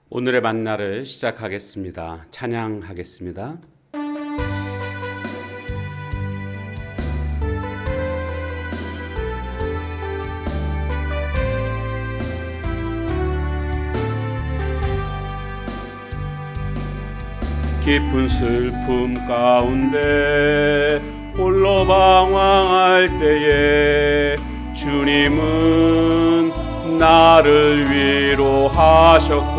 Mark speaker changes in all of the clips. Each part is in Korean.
Speaker 1: 오늘의 만나를 시작하겠습니다. 찬양하겠습니다. 깊은 슬픔 가운데 홀로 방황할 때에 주님은 나를 위로하셨고,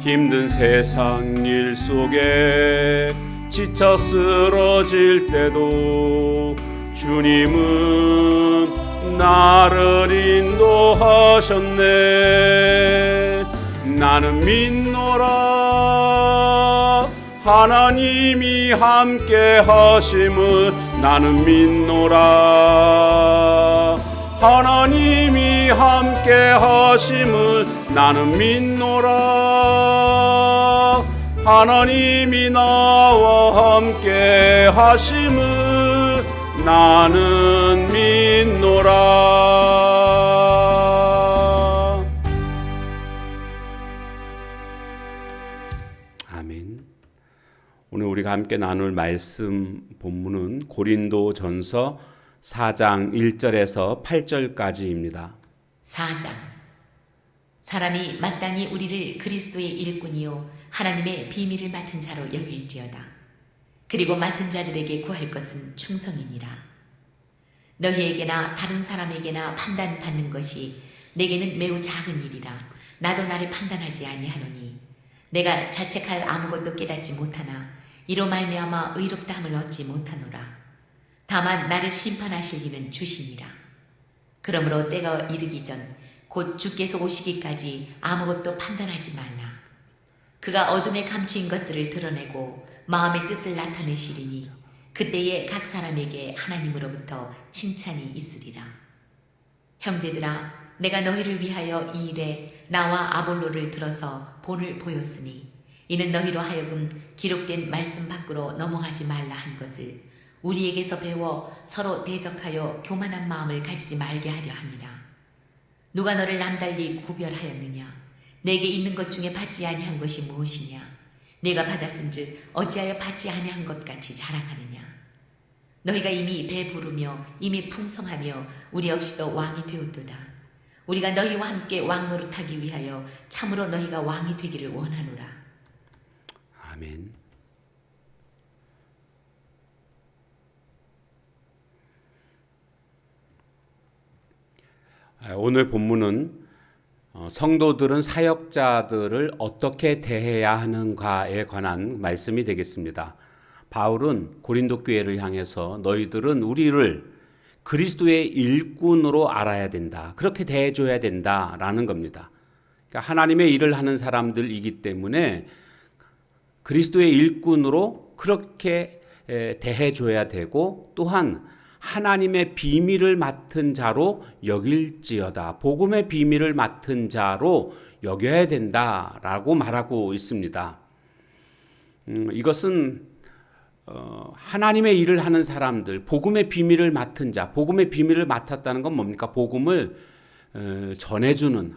Speaker 1: 힘든 세상 일 속에 지쳐 쓰러질 때도 주님은 나를 인도하셨네. 나는 믿노라 하나님이 함께 하심을. 나는 믿노라 하나님이 함께 하심을. 나는 믿노라 하나님이 나와 함께 하심을. 나는 믿노라. 아멘. 오늘 우리가 함께 나눌 말씀 본문은 고린도전서 4장 1절에서 8절까지입니다.
Speaker 2: 4장. 사람이 마땅히 우리를 그리스도의 일꾼이요 하나님의 비밀을 맡은 자로 여길지어다. 그리고 맡은 자들에게 구할 것은 충성이니라. 너희에게나 다른 사람에게나 판단받는 것이 내게는 매우 작은 일이라. 나도 나를 판단하지 아니하노니 내가 자책할 아무것도 깨닫지 못하나 이로 말미암아 의롭다함을 얻지 못하노라. 다만 나를 심판하실 이는 주시니라. 그러므로 때가 이르기 전 곧 주께서 오시기까지 아무것도 판단하지 말라. 그가 어둠에 감추인 것들을 드러내고 마음의 뜻을 나타내시리니 그때에 각 사람에게 하나님으로부터 칭찬이 있으리라. 형제들아, 내가 너희를 위하여 이 일에 나와 아볼로를 들어서 본을 보였으니 이는 너희로 하여금 기록된 말씀 밖으로 넘어가지 말라 한 것을 우리에게서 배워 서로 대적하여 교만한 마음을 가지지 말게 하려 함이라. 누가 너를 남달리 구별하였느냐? 내게 있는 것 중에 받지 아니한 것이 무엇이냐? 내가 받았은즉 어찌하여 받지 아니한 것 같이 자랑하느냐? 너희가 이미 배부르며 이미 풍성하며 우리 없이도 왕이 되었도다. 우리가 너희와 함께 왕 노릇하기 위하여 참으로 너희가 왕이 되기를 원하노라.
Speaker 1: 아멘. 오늘 본문은 성도들은 사역자들을 어떻게 대해야 하는가에 관한 말씀이 되겠습니다. 바울은 고린도 교회를 향해서 너희들은 우리를 그리스도의 일꾼으로 알아야 된다. 그렇게 대해줘야 된다라는 겁니다. 그러니까 하나님의 일을 하는 사람들이기 때문에 그리스도의 일꾼으로 그렇게 대해줘야 되고, 또한 하나님의 비밀을 맡은 자로 여길지어다. 복음의 비밀을 맡은 자로 여겨야 된다라고 말하고 있습니다. 이것은 하나님의 일을 하는 사람들, 복음의 비밀을 맡은 자, 복음의 비밀을 맡았다는 건 뭡니까? 복음을 전해주는,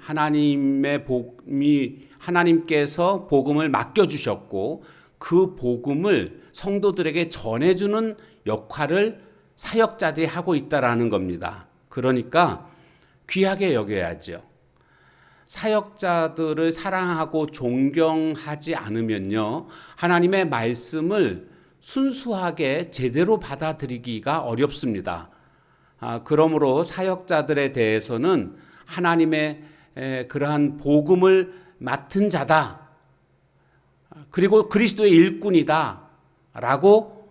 Speaker 1: 하나님께서 복음을 맡겨주셨고 그 복음을 성도들에게 전해주는 역할을 사역자들이 하고 있다라는 겁니다. 그러니까 귀하게 여겨야죠. 사역자들을 사랑하고 존경하지 않으면요, 하나님의 말씀을 순수하게 제대로 받아들이기가 어렵습니다. 그러므로 사역자들에 대해서는 하나님의 그러한 복음을 맡은 자다, 그리고 그리스도의 일꾼이다 라고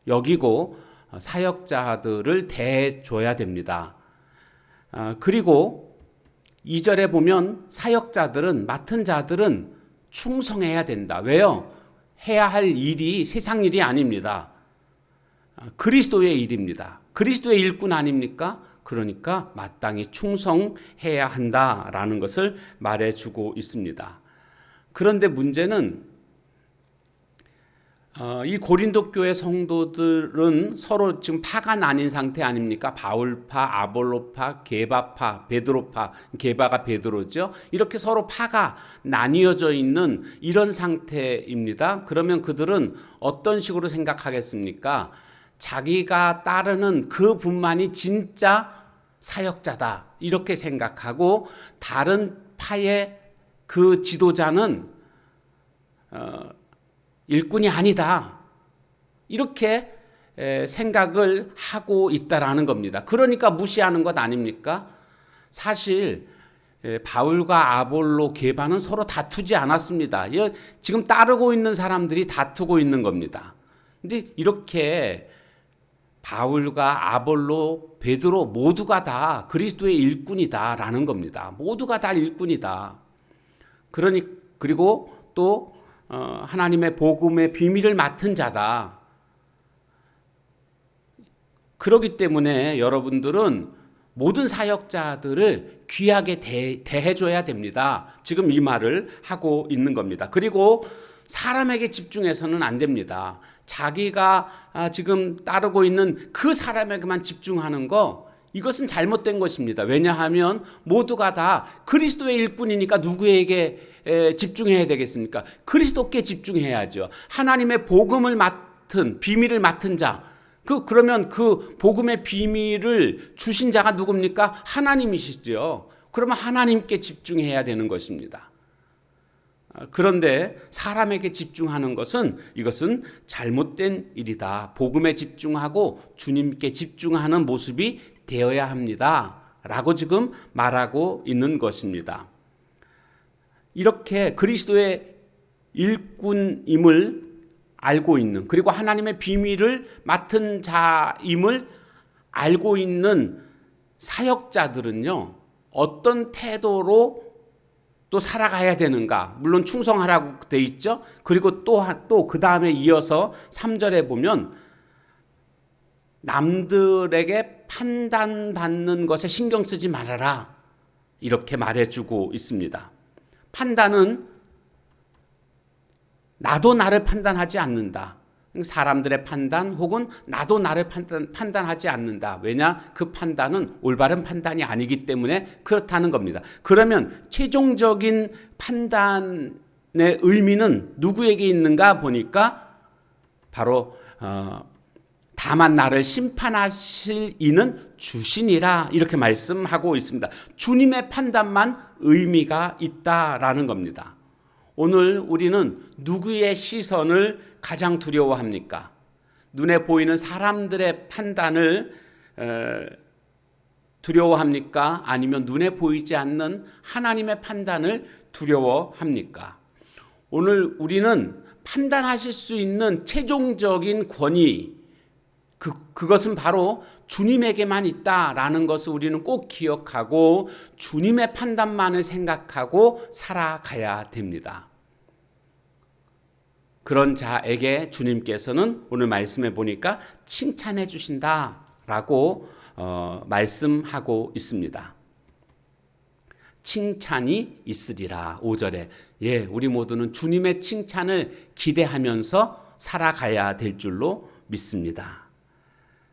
Speaker 1: 여기고 사역자들을 대해줘야 됩니다. 그리고 2절에 보면 사역자들은, 맡은 자들은 충성해야 된다. 왜요? 해야 할 일이 세상 일이 아닙니다. 그리스도의 일입니다. 그리스도의 일꾼 아닙니까? 그러니까 마땅히 충성해야 한다라는 것을 말해주고 있습니다. 그런데 문제는 이 고린도 교회 성도들은 서로 지금 파가 나뉜 상태 아닙니까? 바울파, 아볼로파, 게바파, 베드로파, 게바가 베드로죠. 이렇게 서로 파가 나뉘어져 있는 이런 상태입니다. 그러면 그들은 어떤 식으로 생각하겠습니까? 자기가 따르는 그분만이 진짜 사역자다 이렇게 생각하고 다른 파의 그 지도자는 일꾼이 아니다 이렇게 생각을 하고 있다라는 겁니다. 그러니까 무시하는 것 아닙니까? 사실 바울과 아볼로, 게바는 서로 다투지 않았습니다. 지금 따르고 있는 사람들이 다투고 있는 겁니다. 근데 이렇게 바울과 아볼로, 베드로 모두가 다 그리스도의 일꾼이다라는 겁니다. 모두가 다 일꾼이다. 그리고 또 하나님의 복음의 비밀을 맡은 자다. 그렇기 때문에 여러분들은 모든 사역자들을 귀하게 대해줘야 됩니다. 지금 이 말을 하고 있는 겁니다. 그리고 사람에게 집중해서는 안 됩니다. 자기가 지금 따르고 있는 그 사람에게만 집중하는 거, 이것은 잘못된 것입니다. 왜냐하면 모두가 다 그리스도의 일꾼이니까 누구에게 집중해야 되겠습니까? 그리스도께 집중해야죠. 하나님의 복음을 맡은, 비밀을 맡은 자, 그러면 그 복음의 비밀을 주신 자가 누굽니까? 하나님이시죠. 그러면 하나님께 집중해야 되는 것입니다. 그런데 사람에게 집중하는 이것은 잘못된 일이다. 복음에 집중하고 주님께 집중하는 모습이 되어야 합니다. 라고 지금 말하고 있는 것입니다. 이렇게 그리스도의 일꾼임을 알고 있는, 그리고 하나님의 비밀을 맡은 자임을 알고 있는 사역자들은요, 어떤 태도로 또 살아가야 되는가? 물론 충성하라고 돼 있죠. 그리고 또 그 다음에 이어서 3절에 보면 남들에게 판단받는 것에 신경 쓰지 말아라. 이렇게 말해주고 있습니다. 판단은 나도 나를 판단하지 않는다. 사람들의 판단 혹은 나도 나를 판단하지 않는다. 왜냐? 그 판단은 올바른 판단이 아니기 때문에 그렇다는 겁니다. 그러면 최종적인 판단의 의미는 누구에게 있는가 보니까 바로 다만 나를 심판하실 이는 주시니라 이렇게 말씀하고 있습니다. 주님의 판단만 의미가 있다라는 겁니다. 오늘 우리는 누구의 시선을 가장 두려워합니까? 눈에 보이는 사람들의 판단을 두려워합니까? 아니면 눈에 보이지 않는 하나님의 판단을 두려워합니까? 오늘 우리는 판단하실 수 있는 최종적인 권위, 그것은 바로 주님에게만 있다라는 것을 우리는 꼭 기억하고 주님의 판단만을 생각하고 살아가야 됩니다. 그런 자에게 주님께서는 오늘 말씀해 보니까 칭찬해 주신다라고 말씀하고 있습니다. 칭찬이 있으리라. 5절에 우리 모두는 주님의 칭찬을 기대하면서 살아가야 될 줄로 믿습니다.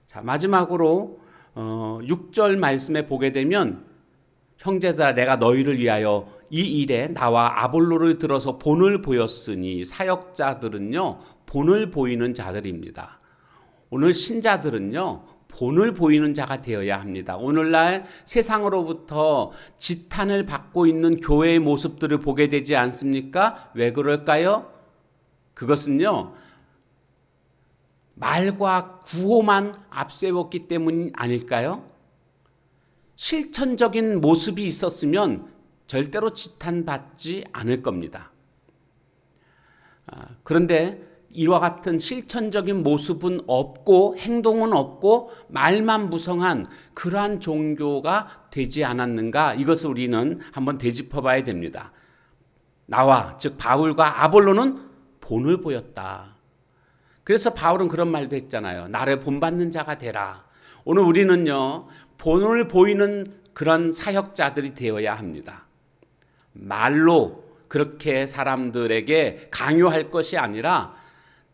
Speaker 1: 자, 마지막으로 6절 말씀에 보게 되면 형제들아 내가 너희를 위하여 이 일에 나와 아볼로를 들어서 본을 보였으니, 사역자들은요 본을 보이는 자들입니다. 오늘 신자들은요 본을 보이는 자가 되어야 합니다. 오늘날 세상으로부터 지탄을 받고 있는 교회의 모습들을 보게 되지 않습니까? 왜 그럴까요? 그것은요 말과 구호만 앞세웠기 때문 아닐까요? 실천적인 모습이 있었으면 절대로 지탄받지 않을 겁니다. 그런데 이와 같은 실천적인 모습은 없고 행동은 없고 말만 무성한 그러한 종교가 되지 않았는가? 이것을 우리는 한번 되짚어 봐야 됩니다. 나와 즉 바울과 아볼로는 본을 보였다. 그래서 바울은 그런 말도 했잖아요. 나를 본받는 자가 되라. 오늘 우리는요 본을 보이는 그런 사역자들이 되어야 합니다. 말로 그렇게 사람들에게 강요할 것이 아니라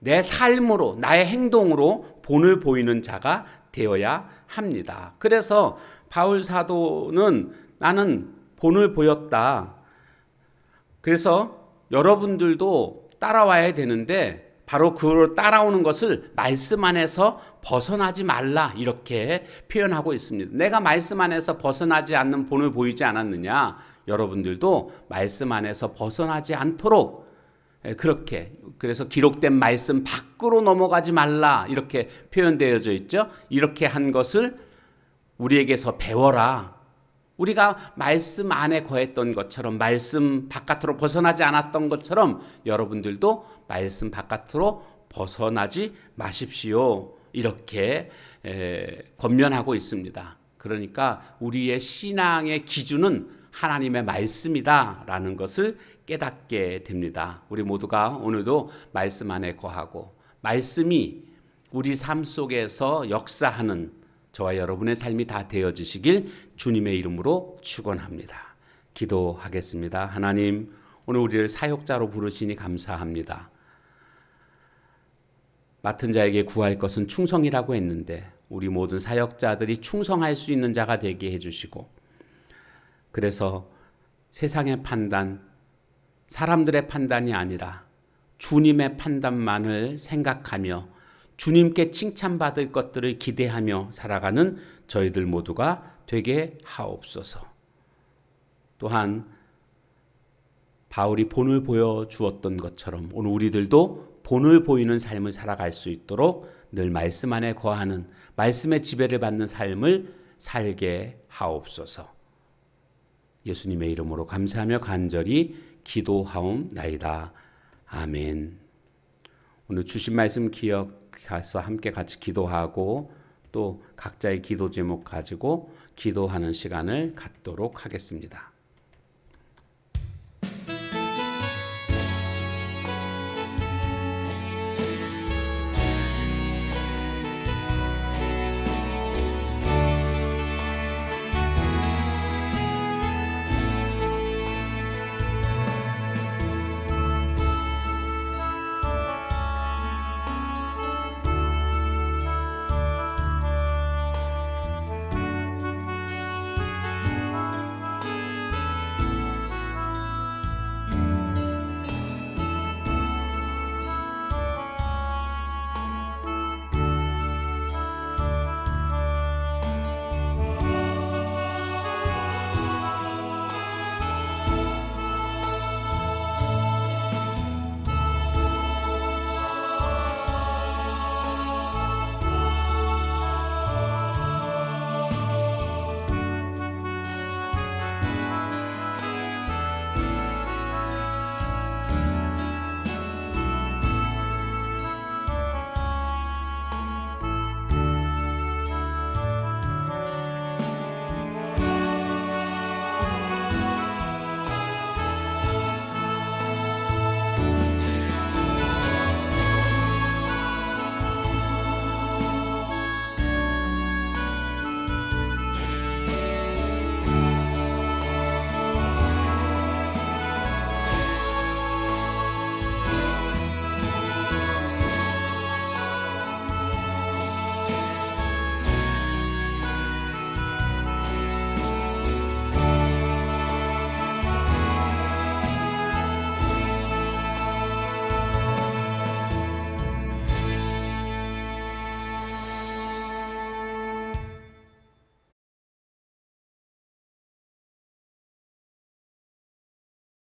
Speaker 1: 내 삶으로, 나의 행동으로 본을 보이는 자가 되어야 합니다. 그래서 바울 사도는 나는 본을 보였다. 그래서 여러분들도 따라와야 되는데 바로 그걸 따라오는 것을 말씀 안에서 벗어나지 말라 이렇게 표현하고 있습니다. 내가 말씀 안에서 벗어나지 않는 본을 보이지 않았느냐? 여러분들도 말씀 안에서 벗어나지 않도록 그렇게, 그래서 기록된 말씀 밖으로 넘어가지 말라 이렇게 표현되어져 있죠. 이렇게 한 것을 우리에게서 배워라. 우리가 말씀 안에 거했던 것처럼, 말씀 바깥으로 벗어나지 않았던 것처럼 여러분들도 말씀 바깥으로 벗어나지 마십시오. 이렇게 권면하고 있습니다. 그러니까 우리의 신앙의 기준은 하나님의 말씀이다라는 것을 깨닫게 됩니다. 우리 모두가 오늘도 말씀 안에 거하고 말씀이 우리 삶 속에서 역사하는 저와 여러분의 삶이 다 되어지시길 주님의 이름으로 축원합니다. 기도하겠습니다. 하나님, 오늘 우리를 사역자로 부르시니 감사합니다. 맡은 자에게 구할 것은 충성이라고 했는데 우리 모든 사역자들이 충성할 수 있는 자가 되게 해주시고, 그래서 세상의 판단, 사람들의 판단이 아니라 주님의 판단만을 생각하며 주님께 칭찬받을 것들을 기대하며 살아가는 저희들 모두가 되게 하옵소서. 또한 바울이 본을 보여주었던 것처럼 오늘 우리들도 본을 보이는 삶을 살아갈 수 있도록 늘 말씀 안에 거하는, 말씀의 지배를 받는 삶을 살게 하옵소서. 예수님의 이름으로 감사하며 간절히 기도하옵나이다. 아멘. 오늘 주신 말씀 기억해서 함께 같이 기도하고 또 각자의 기도 제목 가지고 기도하는 시간을 갖도록 하겠습니다.